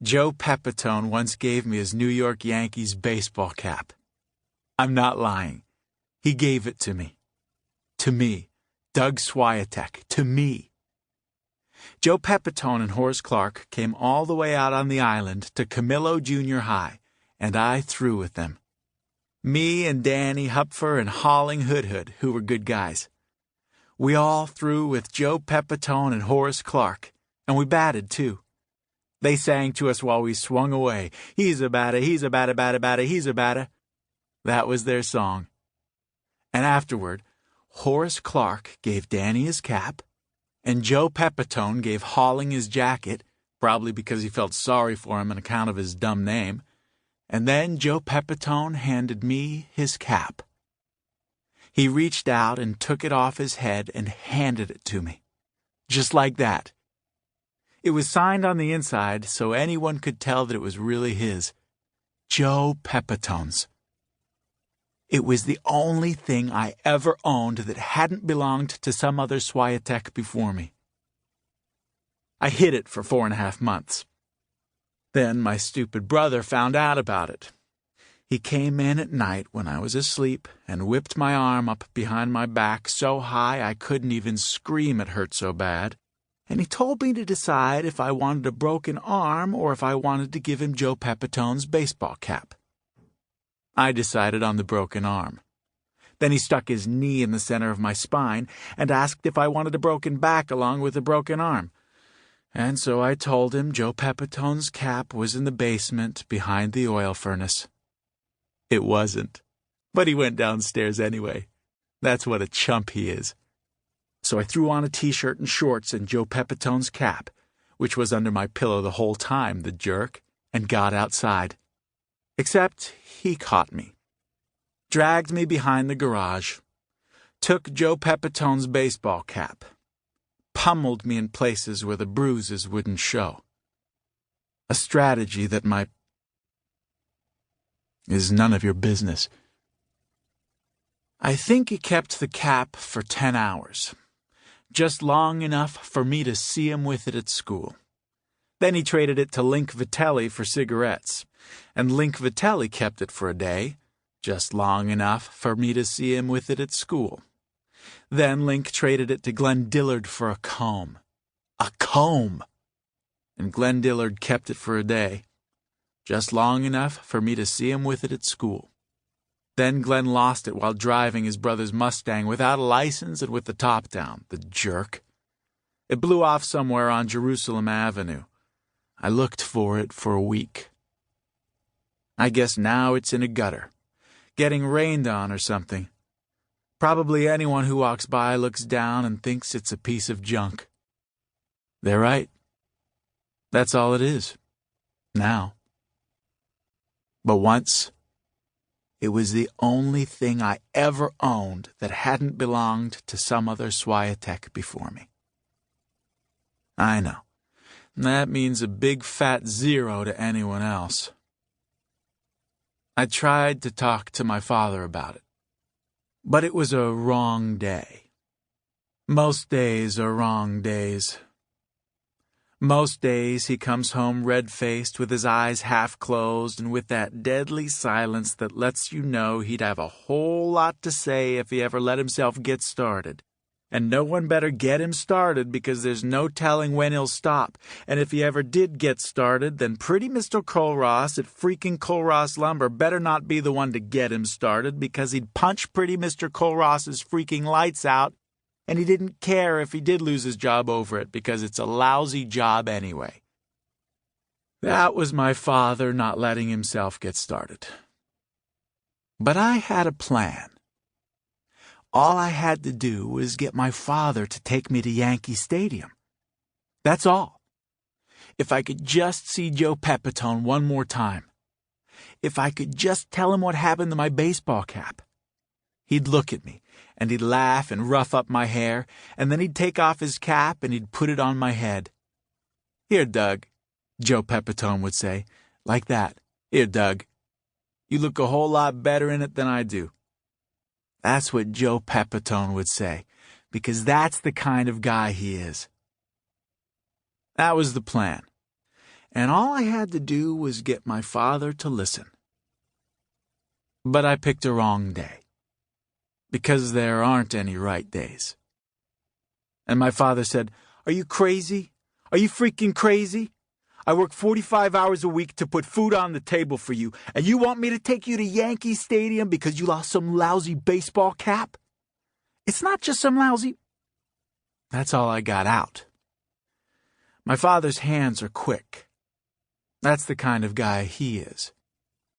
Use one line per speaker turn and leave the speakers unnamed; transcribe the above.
Joe Pepitone once gave me his New York Yankees baseball cap. I'm not lying. He gave it to me. To me, Doug Swieteck, to me. Joe Pepitone and Horace Clarke came all the way out on the island to Camillo Junior High, and I threw with them. Me and Danny Hupfer and Holling Hood, who were good guys. We all threw with Joe Pepitone and Horace Clarke, and we batted, too. They sang to us while we swung away. He's a batter, he's a batter, batter, batter, he's a batter. That was their song. And afterward, Horace Clarke gave Danny his cap, and Joe Pepitone gave Holling his jacket, probably because he felt sorry for him on account of his dumb name, and then Joe Pepitone handed me his cap. He reached out and took it off his head and handed it to me. Just like that. It was signed on the inside so anyone could tell that it was really his. Joe Pepitone's. It was the only thing I ever owned that hadn't belonged to some other Swieteck before me. I hid it for 4.5 months. Then my stupid brother found out about it. He came in at night when I was asleep and whipped my arm up behind my back so high I couldn't even scream, it hurt so bad. And he told me to decide if I wanted a broken arm or if I wanted to give him Joe Pepitone's baseball cap. I decided on the broken arm. Then he stuck his knee in the center of my spine and asked if I wanted a broken back along with a broken arm. And so I told him Joe Pepitone's cap was in the basement behind the oil furnace. It wasn't, but he went downstairs anyway. That's what a chump he is. So I threw on a t-shirt and shorts and Joe Pepitone's cap, which was under my pillow the whole time, the jerk, and got outside. Except he caught me. Dragged me behind the garage. Took Joe Pepitone's baseball cap. Pummeled me in places where the bruises wouldn't show. A strategy that is none of your business. I think he kept the cap for 10 hours. Just long enough for me to see him with it at school. Then he traded it to Link Vitelli for cigarettes, and Link Vitelli kept it for a day, just long enough for me to see him with it at school. Then Link traded it to Glenn Dillard for a comb. A comb! And Glenn Dillard kept it for a day, just long enough for me to see him with it at school. Then Glenn lost it while driving his brother's Mustang without a license and with the top down, the jerk. It blew off somewhere on Jerusalem Avenue. I looked for it for a week. I guess now it's in a gutter, getting rained on or something. Probably anyone who walks by looks down and thinks it's a piece of junk. They're right. That's all it is. Now. But once, it was the only thing I ever owned that hadn't belonged to some other Swieteck before me. I know. That means a big fat 0 to anyone else. I tried to talk to my father about it. But it was a wrong day. Most days are wrong days. Most days he comes home red-faced with his eyes half closed and with that deadly silence that lets you know he'd have a whole lot to say if he ever let himself get started. And no one better get him started because there's no telling when he'll stop. And if he ever did get started, then pretty Mr. Colross at freaking Colross Lumber better not be the one to get him started because he'd punch pretty Mr. Colross's freaking lights out. And he didn't care if he did lose his job over it because it's a lousy job anyway. That was my father not letting himself get started. But I had a plan. All I had to do was get my father to take me to Yankee Stadium. That's all. If I could just see Joe Pepitone one more time. If I could just tell him what happened to my baseball cap. He'd look at me, and he'd laugh and rough up my hair, and then he'd take off his cap and he'd put it on my head. "Here, Doug," Joe Pepitone would say, like that. "Here, Doug. You look a whole lot better in it than I do." That's what Joe Pepitone would say, because that's the kind of guy he is. That was the plan. and all I had to do was get my father to listen. But I picked a wrong day, because there aren't any right days. And my father said, "Are you crazy? Are you freaking crazy? I work 45 hours a week to put food on the table for you, and you want me to take you to Yankee Stadium because you lost some lousy baseball cap? It's not just some lousy—" That's all I got out. My father's hands are quick. That's the kind of guy he is.